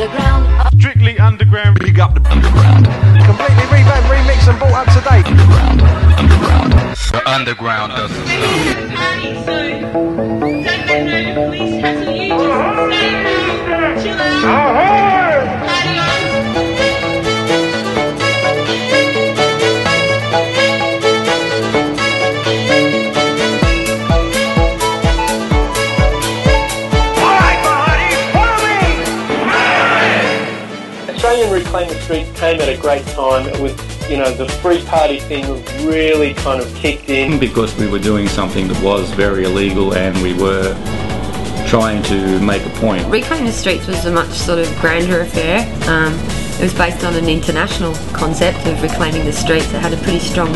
underground. Strictly underground. Big up the underground. Completely revamped, remixed and brought up to date. Underground. The underground doesn't stop. Australian Reclaim the Streets came at a great time with, you know, the free party thing really kind of kicked in. Because we were doing something that was very illegal and we were trying to make a point. Reclaim the Streets was a much sort of grander affair. It was based on an international concept of reclaiming the streets. It had a pretty strong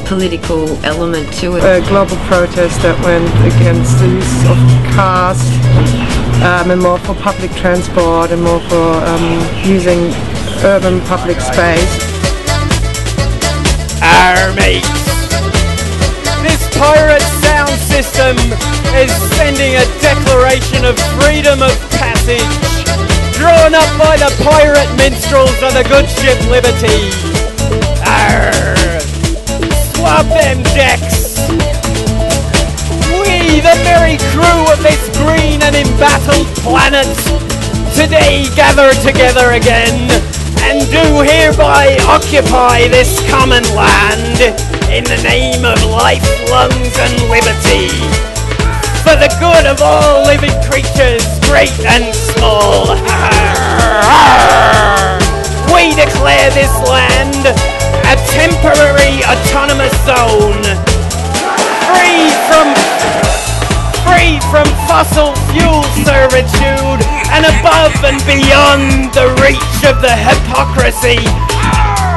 political element to it. A global protest that went against the use of cars and more for public transport and more for using urban public space. Our mates, this pirate sound system is sending a declaration of freedom of passage, drawn up by the pirate minstrels of the good ship Liberty. Arr! Swap them decks! We, the merry crew of this green and embattled planet, today gather together again and do hereby occupy this common land in the name of life, lungs and liberty, for the good of all living creatures, great and small. We declare this land a temporary autonomous zone, free from fossil fuel servitude and above and beyond the reach of the hypocrisy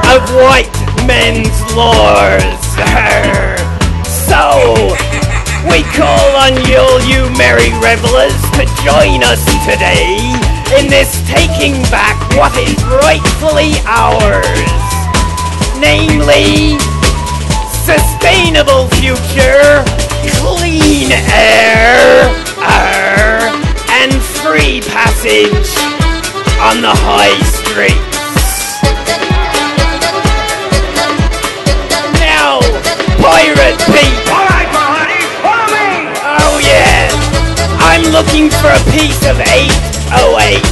of white men's laws. So, we call on you merry revelers, to join us today in this taking back what is rightfully ours, namely, sustainable future, clean air, and free passage on the high streets. Now, Pirate Pete! Alright, my honey, follow me! Oh yeah! I'm looking for a piece of 808.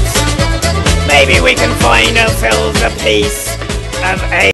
Maybe we can find ourselves a piece of 8.